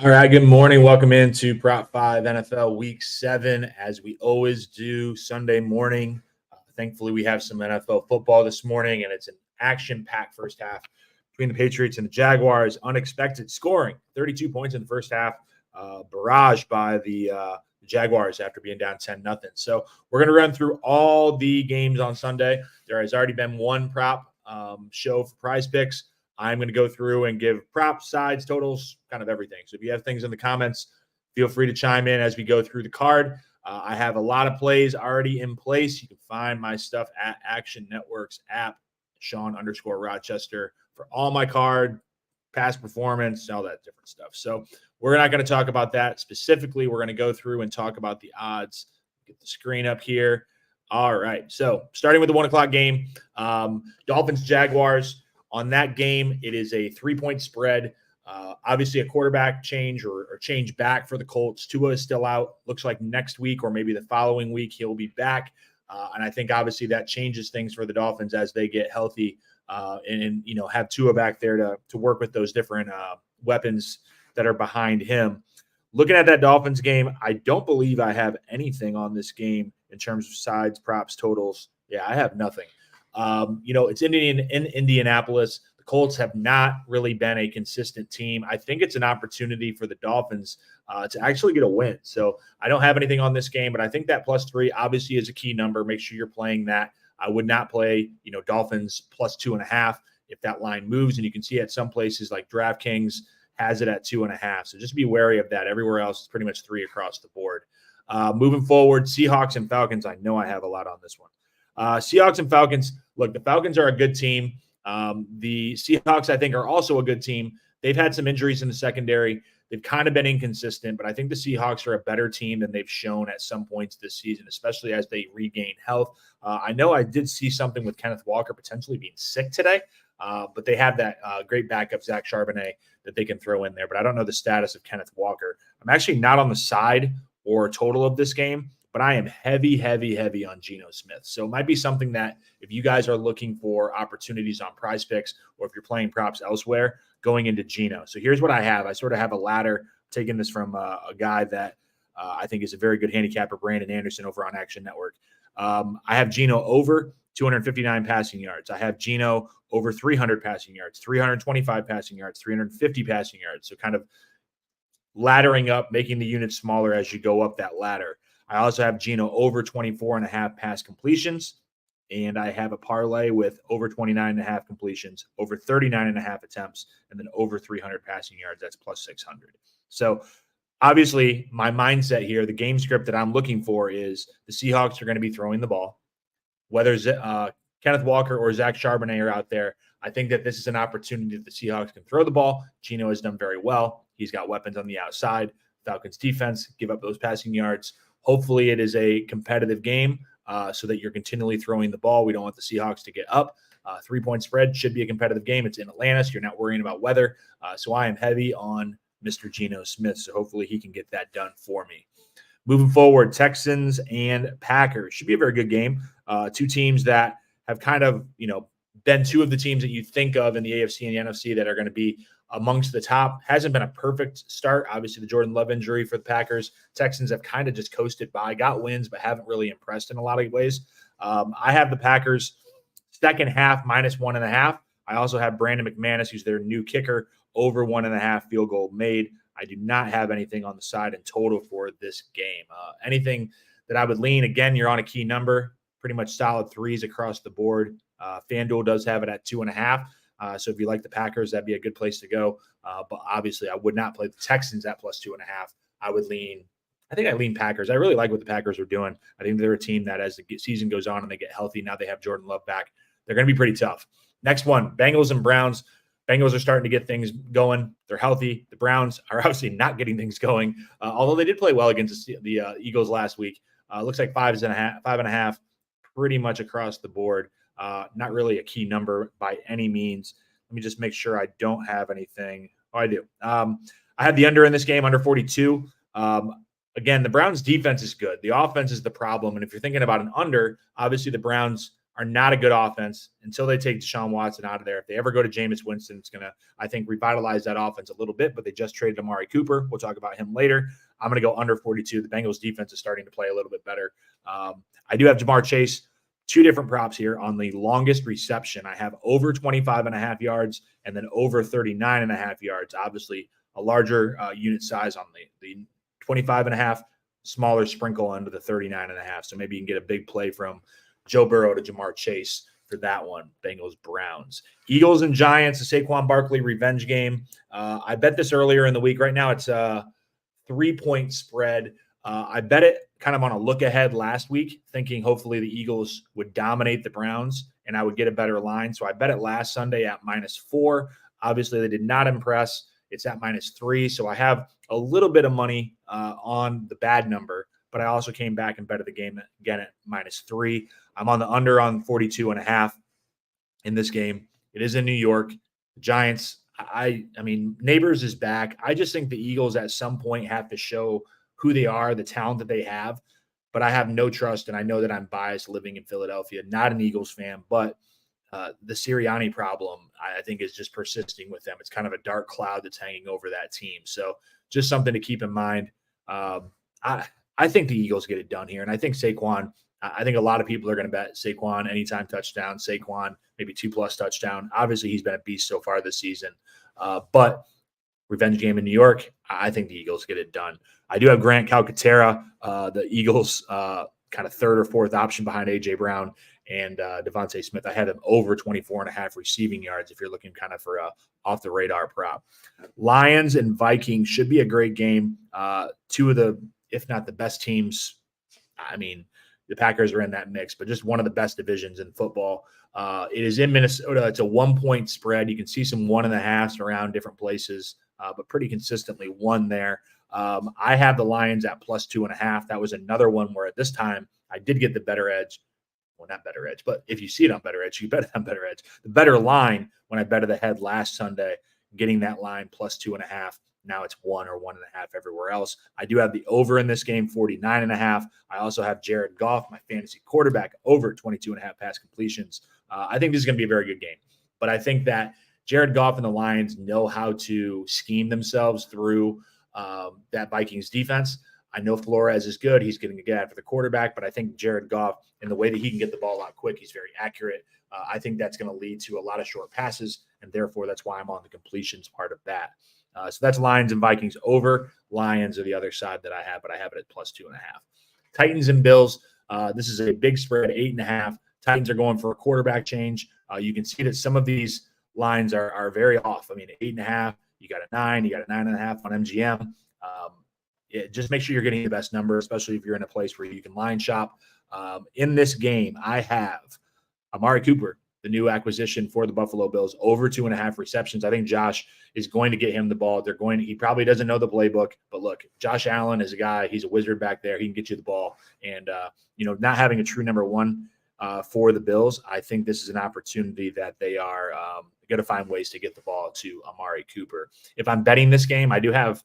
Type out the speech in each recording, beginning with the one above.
All right, good morning. Welcome into Prop 5 NFL Week 7, as we always do Sunday morning. Thankfully, we have some NFL football this morning, and it's an action-packed first half between the Patriots and the Jaguars. Unexpected scoring, 32 points in the first half, barraged by the Jaguars after being down 10-0. So we're going to run through all the games on Sunday. There has already been one prop show for Prize Picks. I'm going to go through and give props, sides, totals, kind of everything. So if you have things in the comments, feel free to chime in as we go through the card. I have a lot of plays already in place. You can find my stuff at Action Networks app, Sean_Rochester, for all my card, past performance, all that different stuff. So we're not going to talk about that specifically. We're going to go through and talk about the odds. Get the screen up here. All right. So starting with the 1 o'clock game, Dolphins-Jaguars. On that game, it is a 3-point spread. Obviously, a quarterback change or change back for the Colts. Tua is still out. Looks like next week or maybe the following week he'll be back. And I think obviously that changes things for the Dolphins as they get healthy and have Tua back there to work with those different weapons that are behind him. Looking at that Dolphins game, I don't believe I have anything on this game in terms of sides, props, totals. Yeah, I have nothing. It's in Indianapolis. The Colts have not really been a consistent team. I think it's an opportunity for the Dolphins to actually get a win. So I don't have anything on this game, but I think that +3 obviously is a key number. Make sure you're playing that. I would not play, Dolphins +2.5 if that line moves. And you can see at some places like DraftKings has it at 2.5. So just be wary of that. Everywhere else is pretty much 3 across the board. Moving forward, Seahawks and Falcons. I know I have a lot on this one. Seahawks and Falcons. Look, the Falcons are a good team. The Seahawks, I think, are also a good team. They've had some injuries in the secondary. They've kind of been inconsistent, but I think the Seahawks are a better team than they've shown at some points this season, especially as they regain health. I know I did see something with Kenneth Walker potentially being sick today, but they have that great backup, Zach Charbonnet, that they can throw in there. But I don't know the status of Kenneth Walker. I'm actually not on the side or total of this game, but I am heavy on Geno Smith. So it might be something that if you guys are looking for opportunities on Prize Picks or if you're playing props elsewhere, going into Geno. So here's what I have. I sort of have a ladder, taking this from a guy that I think is a very good handicapper, Brandon Anderson, over on Action Network. I have Geno over 259 passing yards. I have Geno over 300 passing yards, 325 passing yards, 350 passing yards. So kind of laddering up, making the unit smaller as you go up that ladder. I also have Geno over 24.5 pass completions, and I have a parlay with over 29.5 completions, over 39.5 attempts, and then over 300 passing yards. That's +600. So obviously my mindset here, the game script that I'm looking for is the Seahawks are going to be throwing the ball. Whether Kenneth Walker or Zach Charbonnet are out there, I think that this is an opportunity that the Seahawks can throw the ball. Geno has done very well. He's got weapons on the outside. Falcons defense give up those passing yards. Hopefully it is a competitive game so that you're continually throwing the ball. We don't want the Seahawks to get up. 3-point spread should be a competitive game. It's in Atlanta, so you're not worrying about weather. So I am heavy on Mr. Geno Smith, so hopefully he can get that done for me. Moving forward, Texans and Packers. Should be a very good game. Two teams that have kind of, been two of the teams that you think of in the AFC and the NFC that are going to be amongst the top. Hasn't been a perfect start. Obviously, the Jordan Love injury for the Packers. Texans have kind of just coasted by, got wins, but haven't really impressed in a lot of ways. I have the Packers second half -1.5. I also have Brandon McManus, who's their new kicker, over 1.5 field goal made. I do not have anything on the side in total for this game. Anything that I would lean, again, you're on a key number, pretty much solid 3s across the board. FanDuel does have it at 2.5. So if you like the Packers, that'd be a good place to go. But obviously, I would not play the Texans at +2.5. I lean Packers. I really like what the Packers are doing. I think they're a team that as the season goes on and they get healthy, now they have Jordan Love back, they're going to be pretty tough. Next one, Bengals and Browns. Bengals are starting to get things going. They're healthy. The Browns are obviously not getting things going, although they did play well against the Eagles last week. Looks like 5.5, pretty much across the board. Not really a key number by any means. Let me just make sure I don't have anything. Oh, I do. I have the under in this game, under 42. Again, the Browns defense is good. The offense is the problem. And if you're thinking about an under, obviously the Browns are not a good offense until they take Deshaun Watson out of there. If they ever go to Jameis Winston, it's going to, I think, revitalize that offense a little bit, but they just traded Amari Cooper. We'll talk about him later. I'm going to go under 42. The Bengals defense is starting to play a little bit better. I do have Ja'Marr Chase. Two different props here on the longest reception. I have over 25.5 yards and then over 39.5 yards. Obviously, a larger unit size on the 25.5, smaller sprinkle under the 39.5. So maybe you can get a big play from Joe Burrow to Ja'Marr Chase for that one. Bengals, Browns. Eagles and Giants, the Saquon Barkley revenge game. I bet this earlier in the week. Right now it's a 3-point spread. I bet it kind of on a look ahead last week, thinking hopefully the Eagles would dominate the Browns and I would get a better line. So I bet it last Sunday at -4. Obviously, they did not impress. It's at -3. So I have a little bit of money on the bad number, but I also came back and betted the game again at -3. I'm on the under on 42.5 in this game. It is in New York. The Giants, I mean, Neighbors is back. I just think the Eagles at some point have to show who they are, the talent that they have, but I have no trust, and I know that I'm biased living in Philadelphia, not an Eagles fan, but the Sirianni problem, I think, is just persisting with them. It's kind of a dark cloud that's hanging over that team. So just something to keep in mind. I think the Eagles get it done here, and I think Saquon, I think a lot of people are going to bet Saquon anytime touchdown, Saquon maybe 2+ touchdown. Obviously, he's been a beast so far this season, but revenge game in New York, I think the Eagles get it done. I do have Grant Calcaterra, the Eagles' kind of third or fourth option behind A.J. Brown and Devontae Smith. I had him over 24.5 receiving yards if you're looking kind of for a off-the-radar prop. Lions and Vikings should be a great game. Two of the, if not the best teams, I mean, the Packers are in that mix, but just one of the best divisions in football. It is in Minnesota. It's a 1-point spread. You can see some 1.5s around different places, but pretty consistently one there. I have the Lions at +2.5. That was another one where at this time I did get the better edge. Well, not better edge, but if you see it on better edge, you bet it on better edge. The better line when I betted ahead last Sunday, getting that line +2.5. Now it's 1 or 1.5 everywhere else. I do have the over in this game, 49.5. I also have Jared Goff, my fantasy quarterback, over 22.5 pass completions. I think this is going to be a very good game. But I think that Jared Goff and the Lions know how to scheme themselves through that Vikings defense. I know Flores is good. He's going to get after the quarterback, but I think Jared Goff, in the way that he can get the ball out quick, he's very accurate. I think that's going to lead to a lot of short passes, and therefore that's why I'm on the completions part of that. So that's Lions and Vikings over. Lions are the other side that I have, but I have it at +2.5. Titans and Bills. This is a big spread, 8.5. Titans are going for a quarterback change. You can see that some of these lines are very off. I mean, 8.5, you got a 9, you got a 9.5 on MGM. Just make sure you're getting the best number, especially if you're in a place where you can line shop. In this game, I have Amari Cooper, the new acquisition for the Buffalo Bills, over 2.5 receptions. I think Josh is going to get him the ball. He probably doesn't know the playbook, but look, Josh Allen is a guy, he's a wizard back there. He can get you the ball. And, not having a true number one for the Bills, I think this is an opportunity that they are going to find ways to get the ball to Amari Cooper. If I'm betting this game, I do have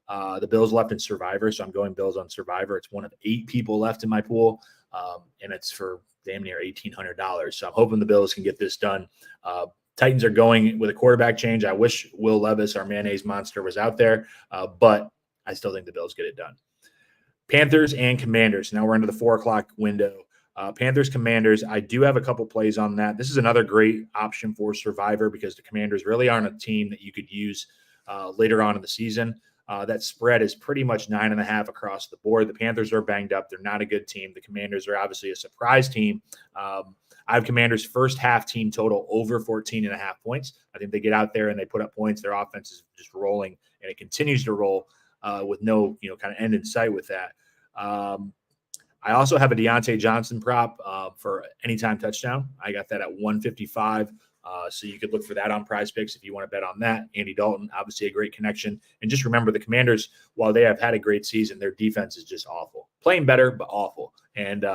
the Bills left in Survivor, so I'm going Bills on Survivor. It's one of 8 people left in my pool, and it's for damn near $1,800. So I'm hoping the Bills can get this done. Titans are going with a quarterback change. I wish Will Levis, our mayonnaise monster, was out there, but I still think the Bills get it done. Panthers and Commanders. Now we're into the 4 o'clock window. Panthers, Commanders. I do have a couple plays on that. This is another great option for Survivor because the Commanders really aren't a team that you could use later on in the season. That spread is pretty much 9.5 across the board. The Panthers are banged up. They're not a good team. The Commanders are obviously a surprise team. I have Commanders' first half team total over 14.5 points. I think they get out there and they put up points. Their offense is just rolling, and it continues to roll with no kind of end in sight with that. I also have a Deontay Johnson prop for anytime touchdown. I got that at 155. So you could look for that on Prize Picks if you want to bet on that. Andy Dalton, obviously a great connection. And just remember, the Commanders, while they have had a great season, their defense is just awful. Playing better, but awful. And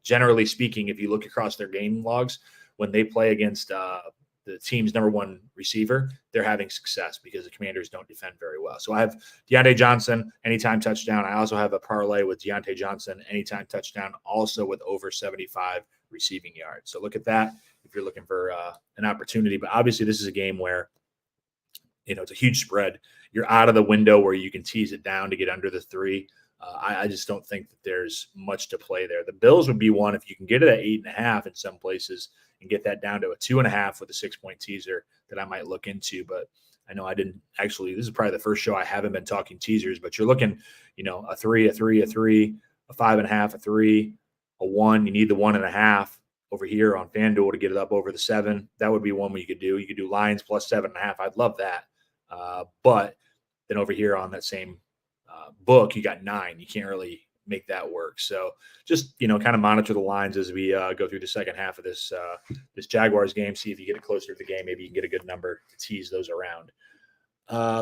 generally speaking, if you look across their game logs, when they play against the team's number one receiver, they're having success because the Commanders don't defend very well. So I have Deontay Johnson, anytime touchdown. I also have a parlay with Deontay Johnson, anytime touchdown, also with over 75 receiving yards. So look at that if you're looking for an opportunity. But obviously, this is a game where, it's a huge spread. You're out of the window where you can tease it down to get under the 3. I just don't think that there's much to play there. The Bills would be one if you can get it at 8.5 in some places and get that down to a 2.5 with a 6-point teaser that I might look into. But I know I didn't actually. This is probably the first show I haven't been talking teasers. But you're looking, a 3, a 3, a 3, a 5.5, a 3, a 1. You need the 1.5 over here on FanDuel to get it up over the 7. That would be one you could do. You could do Lions plus 7.5. I'd love that. But then over here on that same book, you got 9. You can't really make that work. So just, kind of monitor the lines as we go through the second half of this Jaguars game. See if you get it closer to the game. Maybe you can get a good number to tease those around.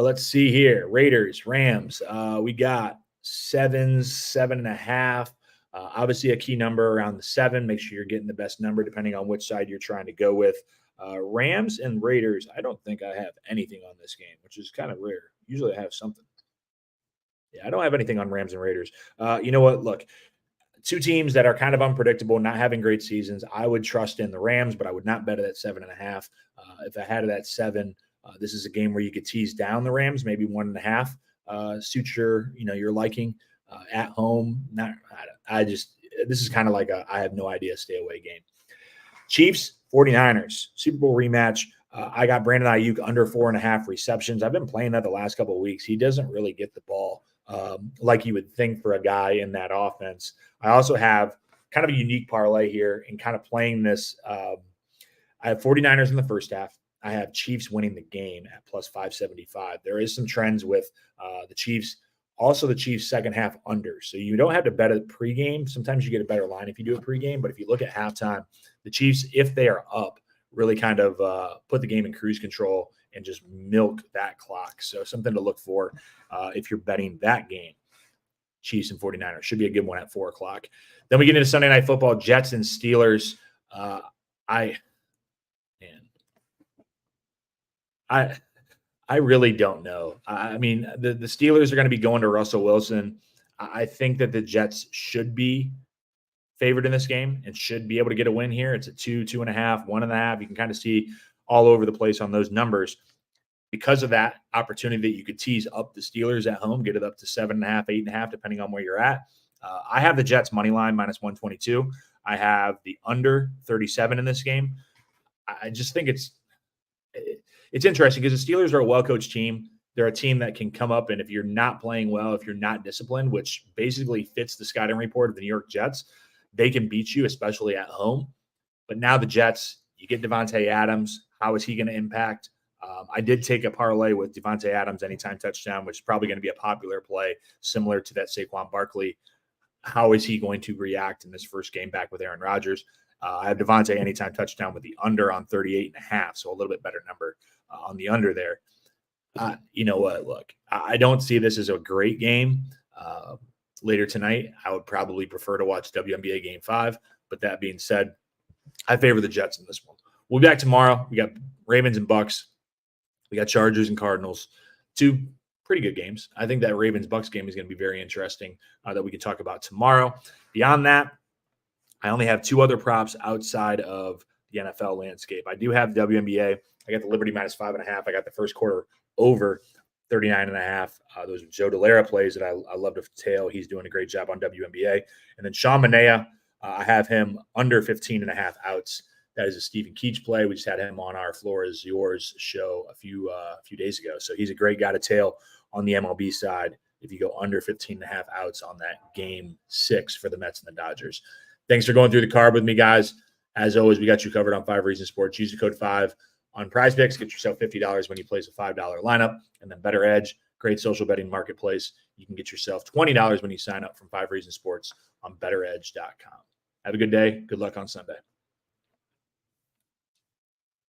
Let's see here. Raiders, Rams. We got 7, 7.5. Obviously a key number around the 7. Make sure you're getting the best number depending on which side you're trying to go with. Rams and Raiders, I don't think I have anything on this game, which is kind of rare. Usually I have something. Yeah, I don't have anything on Rams and Raiders. You know what? Look, 2 teams that are kind of unpredictable, not having great seasons. I would trust in the Rams, but I would not bet it at 7.5. If I had it at 7, this is a game where you could tease down the Rams, maybe 1.5. Suit your liking at home. This is kind of like I have no idea stay away game. Chiefs, 49ers, Super Bowl rematch. I got Brandon Ayuk under 4.5 receptions. I've been playing that the last couple of weeks. He doesn't really get the ball like you would think for a guy in that offense. I also have kind of a unique parlay here and kind of playing this. I have 49ers in the first half. I have Chiefs winning the game at plus 575. There is some trends with the Chiefs. Also, the Chiefs' second half under. So you don't have to bet it pregame. Sometimes you get a better line if you do it pregame. But if you look at halftime, the Chiefs, if they are up, really kind of put the game in cruise control and just milk that clock. So something to look for if you're betting that game. Chiefs and 49ers should be a good one at 4 o'clock. Then we get into Sunday Night Football, Jets and Steelers. I really don't know. I mean, the Steelers are going to be going to Russell Wilson. I think that the Jets should be favored in this game and should be able to get a win here. It's a 2, 2.5, 1.5. You can kind of see all over the place on those numbers. Because of that opportunity that you could tease up the Steelers at home, get it up to 7.5, 8.5, depending on where you're at. I have the Jets money line minus 122. I have the under 37 in this game. I just think it's interesting because the Steelers are a well-coached team. They're a team that can come up, and if you're not playing well, if you're not disciplined, which basically fits the scouting report of the New York Jets, they can beat you, especially at home. But now the Jets, you get Devontae Adams. How is he going to impact? I did take a parlay with Devontae Adams anytime touchdown, which is probably going to be a popular play, similar to that Saquon Barkley. How is he going to react in this first game back with Aaron Rodgers? I have Devontae anytime touchdown with the under on 38.5, so a little bit better number on the under there. You know what? Look, I don't see this as a great game later tonight. I would probably prefer to watch WNBA Game 5. But that being said, I favor the Jets in this one. We'll be back tomorrow. We got Ravens and Bucks. We got Chargers and Cardinals. 2 pretty good games. I think that Ravens-Bucks game is going to be very interesting that we can talk about tomorrow. Beyond that, I only have 2 other props outside of the NFL landscape. I do have WNBA. I got the Liberty minus 5.5. I got the first quarter over 39.5. Those are Joe Delara plays that I love to tail. He's doing a great job on WNBA. And then Sean Manea, I have him under 15.5 outs. That is a Stephen Keach play. We just had him on our Floor is Yours show a few days ago. So he's a great guy to tail on the MLB side if you go under 15.5 outs on that game 6 for the Mets and the Dodgers. Thanks for going through the card with me, guys. As always, we got you covered on 5 Reasons Sports. Use the code 5 on Prize Picks. Get yourself $50 when you place a $5 lineup. And then Better Edge, great social betting marketplace. You can get yourself $20 when you sign up from 5 Reasons Sports on betteredge.com. Have a good day. Good luck on Sunday.